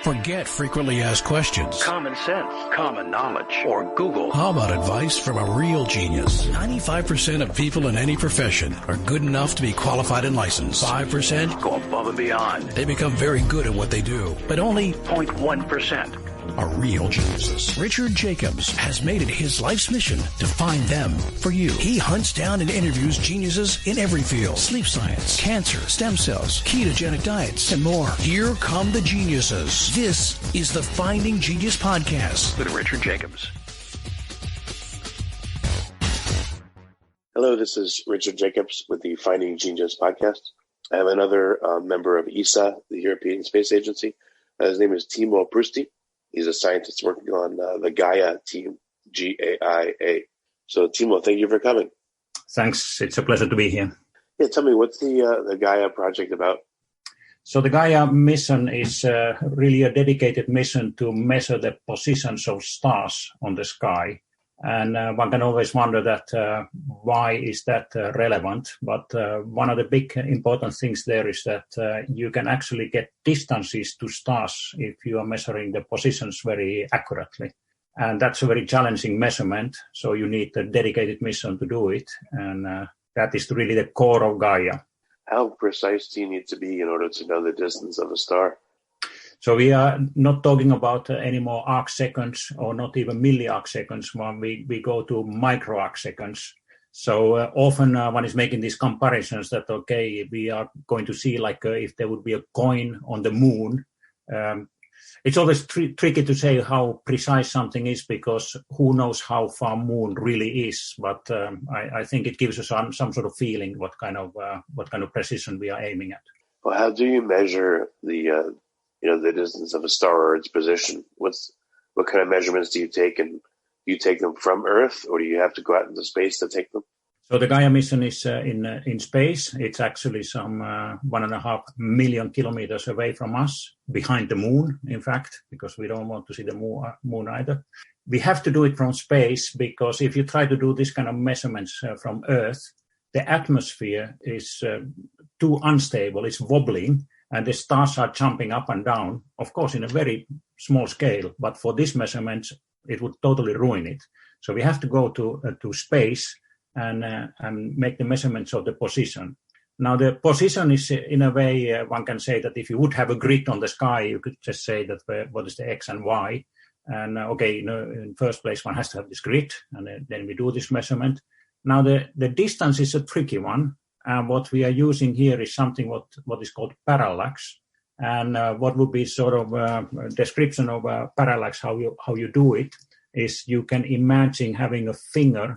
Forget frequently asked questions. Common sense, common knowledge, or Google. How about advice from a real genius? 95% of people in any profession are good enough to be qualified and licensed. 5% go above and beyond. They become very good at what they do, but only 0.1% are real geniuses. Richard Jacobs has made it his life's mission to find them for you. He hunts down and interviews geniuses in every field: sleep science, cancer, stem cells, ketogenic diets, and more. Here come the geniuses. This is the Finding Genius Podcast with Richard Jacobs. Hello, this is Richard Jacobs with the Finding Genius Podcast. I have another member of ESA, the European Space Agency. His name is Timo Prusti. He's a scientist working on the Gaia team, Gaia. So, Timo, thank you for coming. Thanks. It's a pleasure to be here. Yeah, tell me, what's the Gaia project about? So the Gaia mission is really a dedicated mission to measure the positions of stars on the sky. And one can always wonder that why is that relevant? But one of the big important things there is that you can actually get distances to stars if you are measuring the positions very accurately. And that's a very challenging measurement, so you need a dedicated mission to do it. And that is really the core of Gaia. How precise do you need to be in order to know the distance of a star? So we are not talking about any more arc seconds or not even milli-arc seconds. When we go to micro-arc seconds. So often one is making these comparisons that, okay, we are going to see like if there would be a coin on the moon. It's always tricky to say how precise something is because who knows how far moon really is. But I think it gives us some sort of feeling what kind of precision we are aiming at. Well, how do you measure the distance of a star or its position? What kind of measurements do you take, and do you take them from Earth, or do you have to go out into space to take them? So the Gaia mission is in space. It's actually some 1.5 million kilometers away from us, behind the moon, in fact, because we don't want to see the moon either. We have to do it from space because if you try to do this kind of measurements from Earth, the atmosphere is too unstable. It's wobbling. And the stars are jumping up and down, of course, in a very small scale. But for this measurement, it would totally ruin it. So we have to go to space and make the measurements of the position. Now, the position is, in a way, one can say that if you would have a grid on the sky, you could just say that what is the X and Y. And, in first place, one has to have this grid, and then we do this measurement. Now, the distance is a tricky one. And what we are using here is something what is called parallax. And what would be sort of a description of a parallax, how you do it, is you can imagine having a finger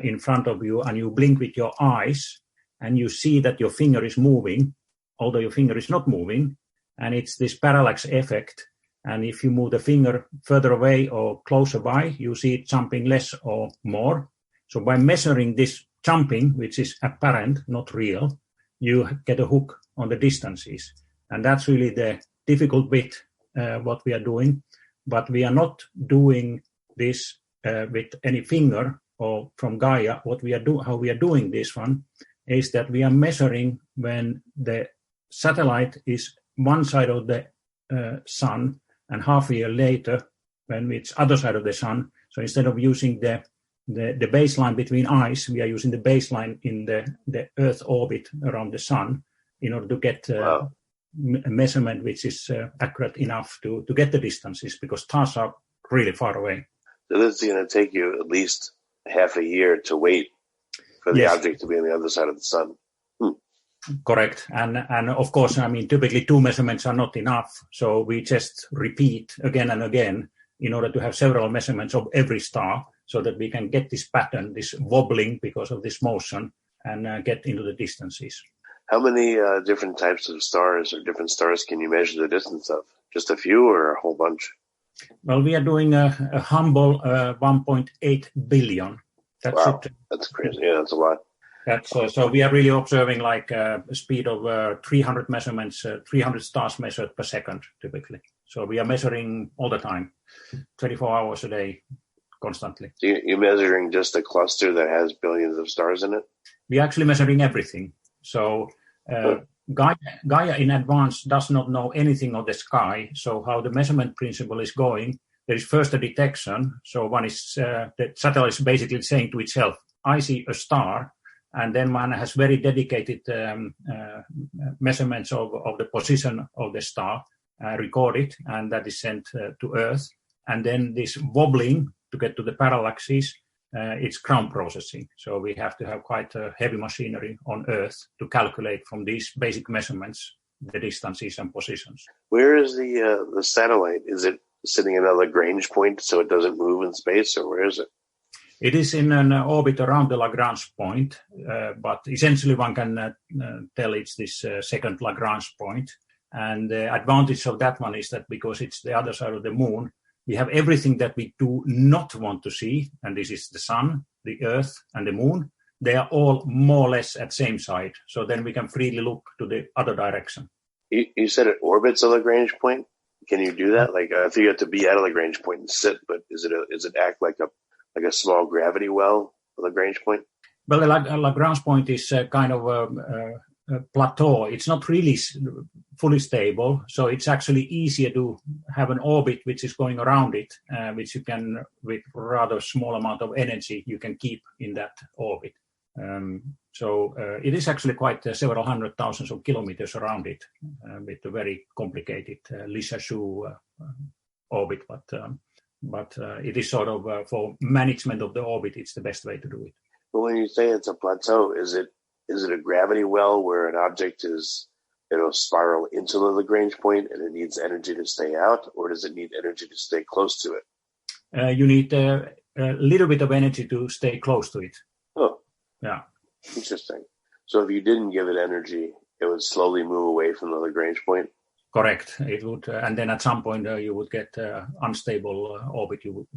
in front of you and you blink with your eyes and you see that your finger is moving, although your finger is not moving. And it's this parallax effect. And if you move the finger further away or closer by, you see it jumping less or more. So by measuring this jumping, which is apparent, not real, you get a hook on the distances. And that's really the difficult bit, what we are doing. But we are not doing this with any finger or from Gaia. How we are doing this one is that we are measuring when the satellite is one side of the sun and half a year later when it's other side of the sun. So instead of using the baseline between eyes, we are using the baseline in the Earth orbit around the sun in order to get a measurement which is accurate enough to get the distances because stars are really far away. So this is going to take you at least half a year to wait for the object to be on the other side of the sun. Correct. And of course, typically 2 measurements are not enough. So we just repeat again and again in order to have several measurements of every star, so that we can get this pattern, this wobbling because of this motion, and get into the distances. How many different types of stars or different stars can you measure the distance of? Just a few or a whole bunch? Well, we are doing a humble 1.8 billion. That's wow, it. That's crazy. Yeah, that's a lot. That's so we are really observing like a speed of 300 measurements, 300 stars measured per second, typically. So we are measuring all the time, 24 hours a day, constantly. So you're measuring just a cluster that has billions of stars in it? We're actually measuring everything. So Gaia in advance does not know anything of the sky. So how the measurement principle is going, there is first a detection. So one is, the satellite is basically saying to itself, I see a star. And then one has very dedicated measurements of the position of the star recorded, and that is sent to Earth. And then this wobbling to get to the parallaxes, it's ground processing. So we have to have quite a heavy machinery on Earth to calculate from these basic measurements the distances and positions. Where is the satellite? Is it sitting in a Lagrange point so it doesn't move in space, or where is it? It is in an orbit around the Lagrange point, but essentially one can tell it's this second Lagrange point. And the advantage of that one is that because it's the other side of the moon, we have everything that we do not want to see, and this is the sun, the Earth, and the moon. They are all more or less at same side, so then we can freely look to the other direction. You said it orbits a Lagrange point? Can you do that? Like, I think you have to be at a Lagrange point and sit, but is it act like a small gravity well, a Lagrange point? Well, a Lagrange point is kind of a plateau. It's not really fully stable, so it's actually easier to have an orbit which is going around it, which you can, with rather small amount of energy, you can keep in that orbit. So it is actually quite several hundred thousands of kilometers around it, with a very complicated Lissajous orbit, but it is sort of for management of the orbit, it's the best way to do it. But when you say it's a plateau, is it a gravity well where an object it'll spiral into the Lagrange point and it needs energy to stay out, or does it need energy to stay close to it? You need a little bit of energy to stay close to it. Oh, yeah, interesting. So if you didn't give it energy, it would slowly move away from the Lagrange point? Correct. It would, and then at some point you would get unstable orbit. You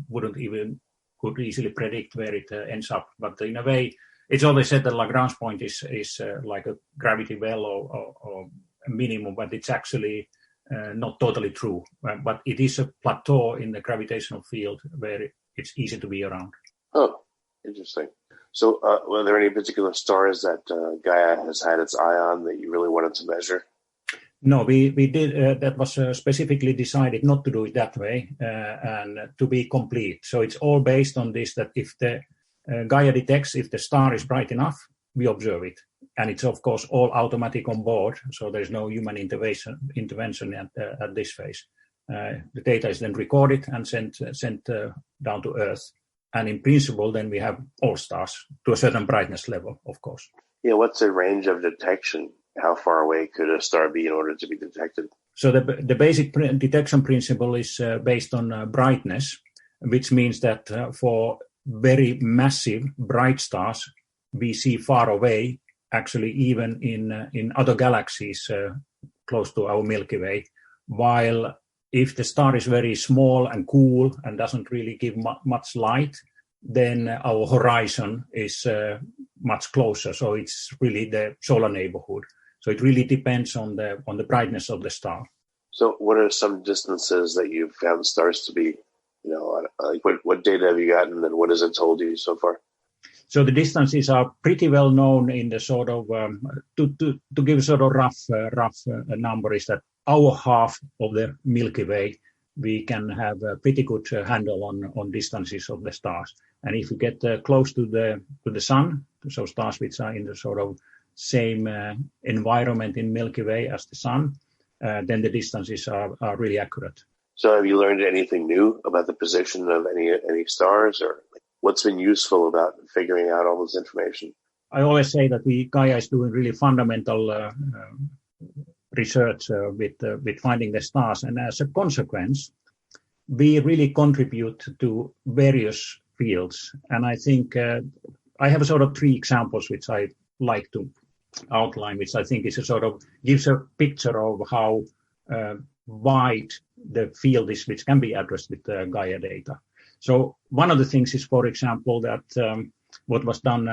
could easily predict where it ends up. But in a way, it's always said that Lagrange point is like a gravity well or a minimum, but it's actually not totally true. But it is a plateau in the gravitational field where it's easy to be around. Oh, interesting. So were there any particular stars that Gaia has had its eye on that you really wanted to measure? No, we did. That was specifically decided not to do it that way and to be complete. So it's all based on this, that if the Gaia detects if the star is bright enough, we observe it. And it's, of course, all automatic on board, so there's no human intervention at this phase. The data is then recorded and sent down to Earth. And in principle, then we have all stars to a certain brightness level, of course. Yeah, what's the range of detection? How far away could a star be in order to be detected? So the basic detection principle is based on brightness, which means that for very massive bright stars, we see far away, actually even in other galaxies close to our Milky Way, while if the star is very small and cool and doesn't really give much light, then our horizon is much closer. So it's really the solar neighborhood. So it really depends on the brightness of the star. So what are some distances that you've found stars to be? Like what data have you gotten and what has it told you so far? So the distances are pretty well known in the sort of, to give a sort of rough number, is that our half of the Milky Way, we can have a pretty good handle on distances of the stars. And if you get close to the sun, so stars which are in the sort of same environment in Milky Way as the sun, then the distances are really accurate. So have you learned anything new about the position of any stars, or what's been useful about figuring out all this information? I always say that Gaia is doing really fundamental research with finding the stars, and as a consequence, we really contribute to various fields. And I think I have sort of 3 examples which I like to outline, which I think is a sort of gives a picture of how wide the field is, which can be addressed with Gaia data. So one of the things is, for example, that what was done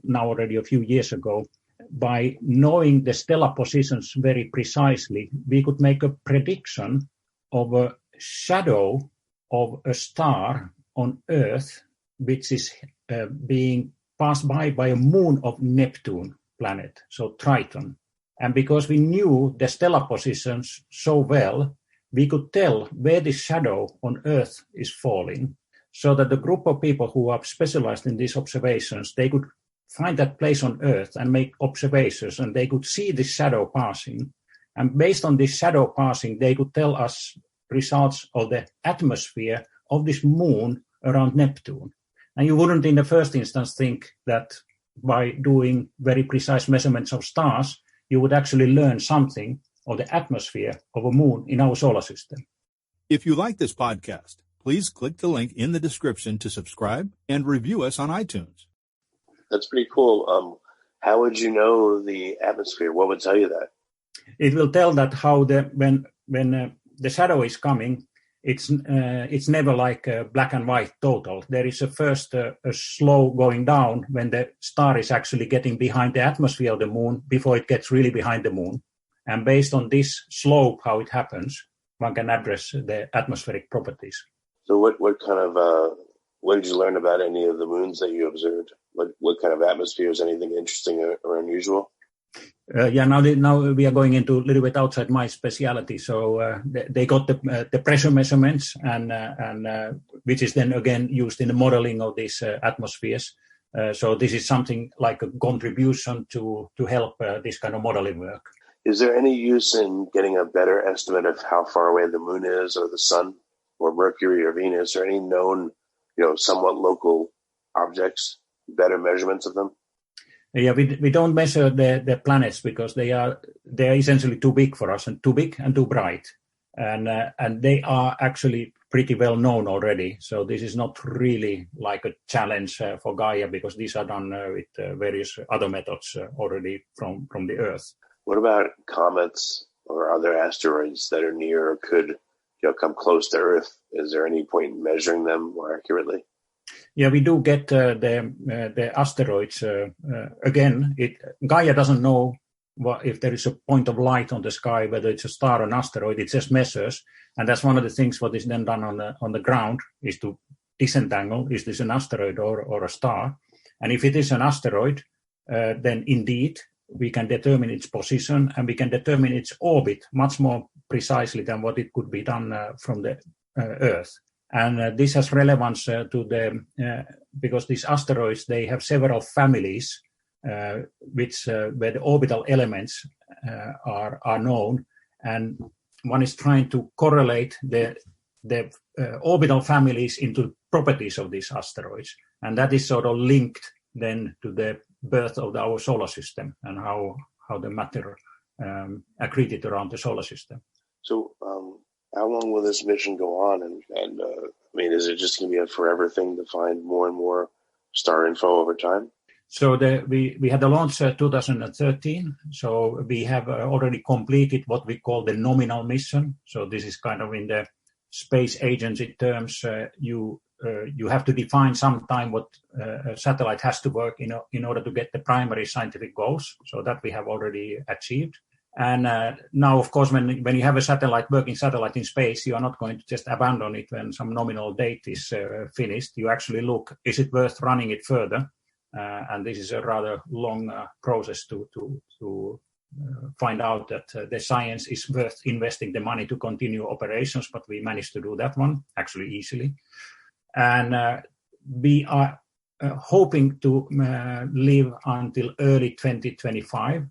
now already a few years ago, by knowing the stellar positions very precisely, we could make a prediction of a shadow of a star on Earth, which is being passed by a moon of Neptune planet, so Triton. And because we knew the stellar positions so well, we could tell where the shadow on Earth is falling, so that the group of people who are specialized in these observations, they could find that place on Earth and make observations, and they could see the shadow passing. And based on this shadow passing, they could tell us results of the atmosphere of this moon around Neptune. And you wouldn't in the first instance think that by doing very precise measurements of stars, you would actually learn something of the atmosphere of a moon in our solar system. If you like this podcast, please click the link in the description to subscribe and review us on iTunes. That's pretty cool. How would you know the atmosphere? What would tell you that? It will tell that how when the shadow is coming, it's never like black and white total. There is a slow going down when the star is actually getting behind the atmosphere of the moon before it gets really behind the moon. And based on this slope, how it happens, one can address the atmospheric properties. So what kind of, what did you learn about any of the moons that you observed? What kind of atmosphere? Is anything interesting or unusual? Now we are going into a little bit outside my specialty. So they got the pressure measurements, and which is then again used in the modeling of these atmospheres. So this is something like a contribution to help this kind of modeling work. Is there any use in getting a better estimate of how far away the moon is, or the sun, or Mercury, or Venus, or any known, somewhat local objects? Better measurements of them? Yeah, we don't measure the planets because they are essentially too big for us, and too big and too bright, and they are actually pretty well known already. So this is not really like a challenge for Gaia, because these are done with various other methods already from the Earth. What about comets or other asteroids that are near or could come close to Earth? Is there any point in measuring them more accurately? Yeah, we do get the asteroids. Again, Gaia doesn't know if there is a point of light on the sky, whether it's a star or an asteroid. It just measures, and that's one of the things what is then done on the ground is to disentangle, is this an asteroid or a star? And if it is an asteroid, then indeed we can determine its position, and we can determine its orbit much more precisely than what it could be done from the Earth. And this has relevance because these asteroids, they have several families, where the orbital elements are known, and one is trying to correlate the orbital families into properties of these asteroids, and that is sort of linked then to the birth of our solar system and how the matter accreted around the solar system. So, how long will this mission go on? And is it just going to be a forever thing to find more and more star info over time? So we had the launch 2013. So we have already completed what we call the nominal mission. So this is kind of in the space agency terms. You have to define sometime what a satellite has to work in order to get the primary scientific goals. So that we have already achieved. And now, of course, when you have a working satellite in space, you are not going to just abandon it when some nominal date is finished. You actually look, is it worth running it further? And this is a rather long process to find out that the science is worth investing the money to continue operations, but we managed to do that one actually easily. And we are hoping to live until early 2025.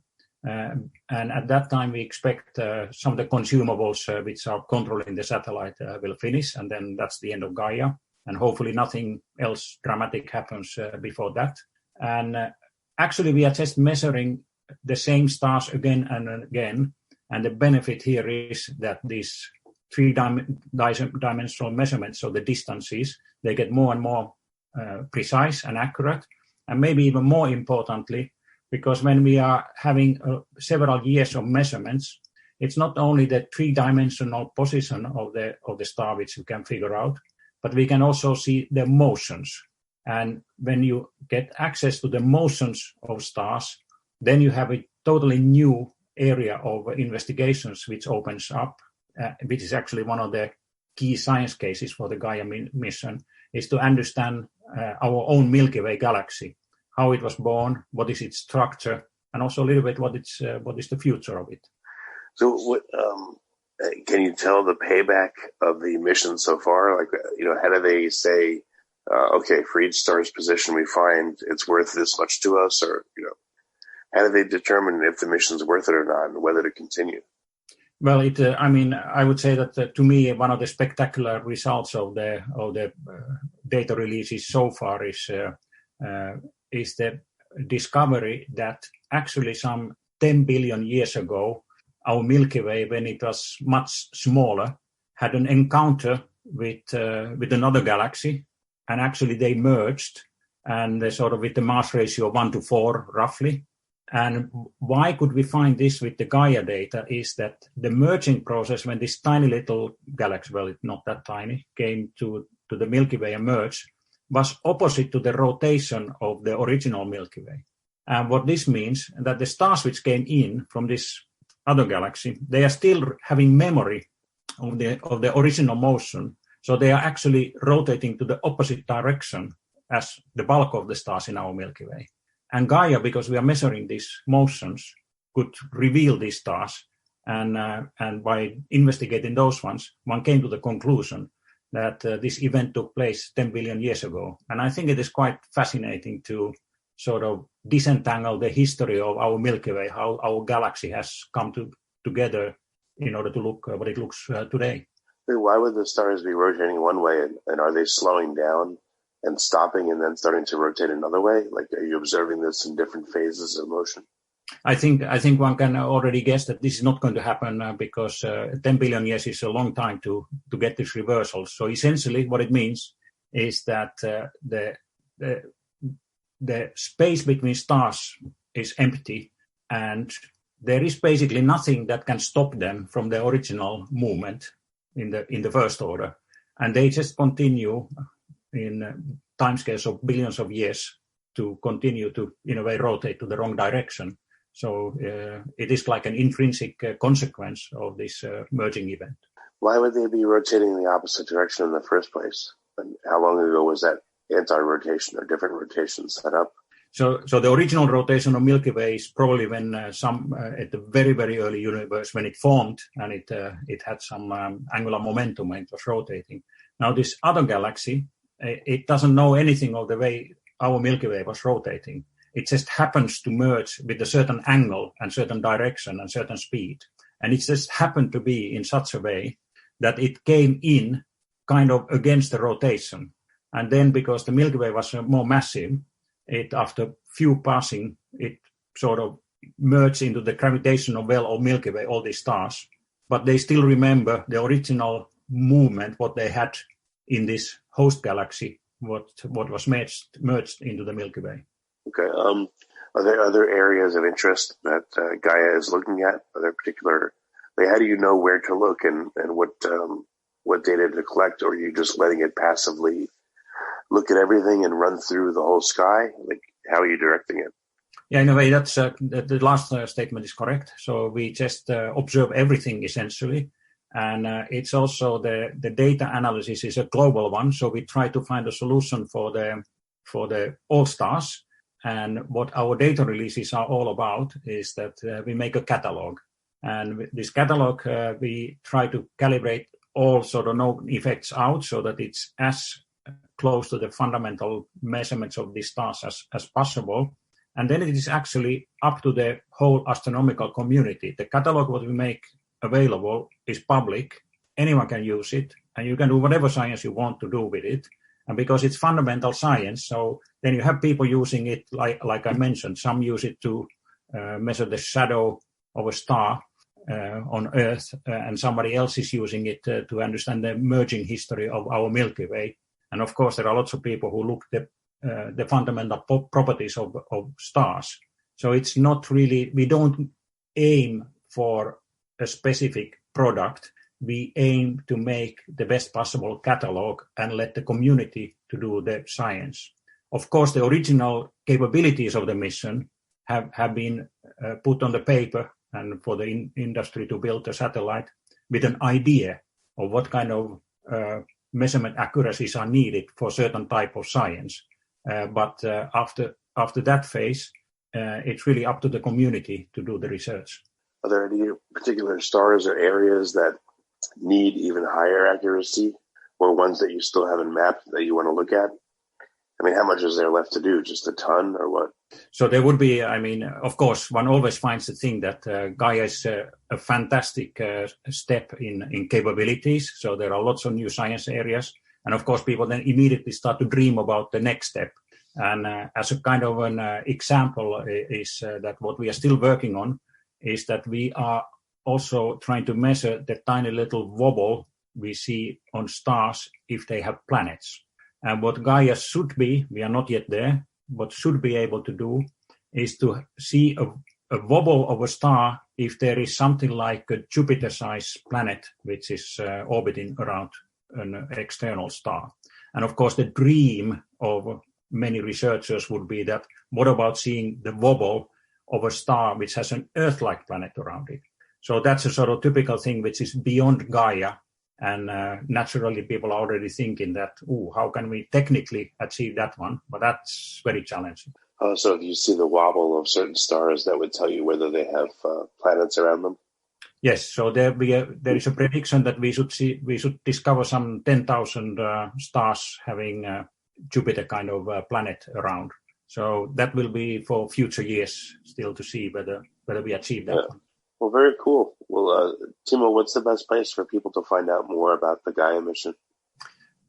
And at that time, we expect some of the consumables which are controlling the satellite will finish, and then that's the end of Gaia. And hopefully nothing else dramatic happens before that. And actually, we are just measuring the same stars again and again. And the benefit here is that these three-dimensional measurements, so the distances, they get more and more precise and accurate. And maybe even more importantly, because when we are having several years of measurements, it's not only the three-dimensional position of the star which we can figure out, but we can also see the motions. And when you get access to the motions of stars, then you have a totally new area of investigations which opens up, which is actually one of the key science cases for the Gaia mission, is to understand our own Milky Way galaxy, how it was born, what is its structure, and also a little bit what is the future of it. So, what can you tell the payback of the mission so far? Like, how do they say, okay, for each star's position we find it's worth this much to us, or how do they determine if the mission's worth it or not, and whether to continue? Well, I would say that to me, one of the spectacular results of the data releases so far is the discovery that actually some 10 billion years ago, our Milky Way, when it was much smaller, had an encounter with another galaxy, and actually they merged, and they sort of with the mass ratio of 1-4 roughly. And why could we find this with the Gaia data is that the merging process, when this tiny little galaxy, well, it's not that tiny, came to the Milky Way and merged, was opposite to the rotation of the original Milky Way. And what this means, that the stars which came in from this other galaxy, they are still having memory of the original motion. So they are actually rotating to the opposite direction as the bulk of the stars in our Milky Way. And Gaia, because we are measuring these motions, could reveal these stars. And by investigating those ones, one came to the conclusion that this event took place 10 billion years ago. And I think it is quite fascinating to sort of disentangle the history of our Milky Way, how our galaxy has come together in order to look what it looks today. Why would the stars be rotating one way, and are they slowing down and stopping and then starting to rotate another way? Like, are you observing this in different phases of motion? I think one can already guess that this is not going to happen because 10 billion years is a long time to get this reversal. So essentially what it means is that the space between stars is empty, and there is basically nothing that can stop them from the original movement in the first order. And they just continue in timescales of billions of years to continue to, in a way, rotate to the wrong direction. So it is like an intrinsic consequence of this merging event. Why would they be rotating in the opposite direction in the first place? And how long ago was that anti-rotation or different rotations set up? So the original rotation of Milky Way is probably when at the very, very early universe, when it formed and it had some angular momentum and it was rotating. Now this other galaxy, it doesn't know anything of the way our Milky Way was rotating. It just happens to merge with a certain angle and certain direction and certain speed. And it just happened to be in such a way that it came in kind of against the rotation. And then because the Milky Way was more massive, after few passing, it sort of merged into the gravitational well of Milky Way, all these stars. But they still remember the original movement, what they had in this host galaxy, what was merged into the Milky Way. Okay. Are there other areas of interest that Gaia is looking at? Are there particular? How do you know where to look and what data to collect, or are you just letting it passively look at everything and run through the whole sky? Like, how are you directing it? Yeah, in a way, that's the last statement is correct. So we just observe everything essentially. And it's also the data analysis is a global one. So we try to find a solution for the all stars. And what our data releases are all about is that we make a catalog. And with this catalog, we try to calibrate all sort of known effects out so that it's as close to the fundamental measurements of these stars as possible. And then it is actually up to the whole astronomical community. The catalog what we make available is public. Anyone can use it, and you can do whatever science you want to do with it. And because it's fundamental science, so then you have people using it, like I mentioned, some use it to measure the shadow of a star on Earth, and somebody else is using it to understand the merging history of our Milky Way. And of course, there are lots of people who look at the fundamental properties of stars. So it's not really, we don't aim for a specific product. We aim to make the best possible catalog and let the community to do the science. Of course, the original capabilities of the mission have been put on the paper and for the industry to build a satellite with an idea of what kind of measurement accuracies are needed for certain type of science. But after that phase, it's really up to the community to do the research. Are there any particular stars or areas that need even higher accuracy, or ones that you still haven't mapped that you want to look at? I mean, how much is there left to do? Just a ton, or what? So there would be, I mean, of course, one always finds the thing that Gaia is a fantastic step in capabilities. So there are lots of new science areas. And of course, people then immediately start to dream about the next step. And as a kind of an example is that what we are still working on is that we are also trying to measure the tiny little wobble we see on stars if they have planets. And what Gaia should be, we are not yet there, what should be able to do is to see a wobble of a star if there is something like a Jupiter-sized planet which is orbiting around an external star. And of course, the dream of many researchers would be that, what about seeing the wobble of a star which has an Earth-like planet around it? So that's a sort of typical thing which is beyond Gaia. And naturally, people are already thinking that, how can we technically achieve that one? But that's very challenging. So if you see the wobble of certain stars, that would tell you whether they have planets around them? Yes. So there is a prediction that we should discover some 10,000 stars having Jupiter kind of planet around. So that will be for future years still to see whether we achieve that one. Well, very cool. Well, Timo, what's the best place for people to find out more about the Gaia mission?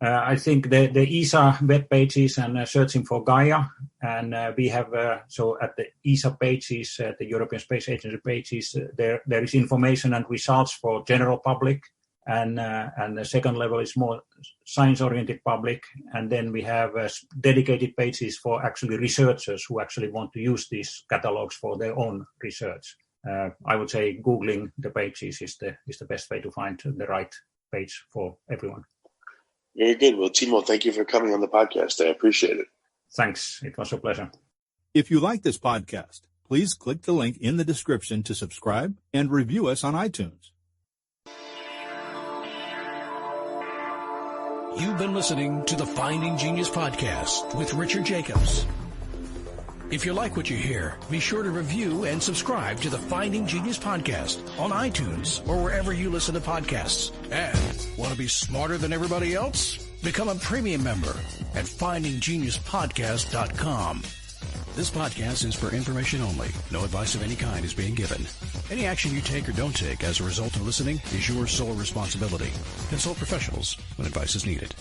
I think the ESA web pages and searching for Gaia. And we have, so at the ESA pages, the European Space Agency pages, there is information and results for general public. And the second level is more science-oriented public. And then we have dedicated pages for actually researchers who actually want to use these catalogs for their own research. I would say Googling the pages is the best way to find the right page for everyone. Very good. Well, Timo, thank you for coming on the podcast. I appreciate it. Thanks. It was a pleasure. If you like this podcast, please click the link in the description to subscribe and review us on iTunes. You've been listening to the Finding Genius podcast with Richard Jacobs. If you like what you hear, be sure to review and subscribe to the Finding Genius podcast on iTunes or wherever you listen to podcasts. And want to be smarter than everybody else? Become a premium member at findinggeniuspodcast.com. This podcast is for information only. No advice of any kind is being given. Any action you take or don't take as a result of listening is your sole responsibility. Consult professionals when advice is needed.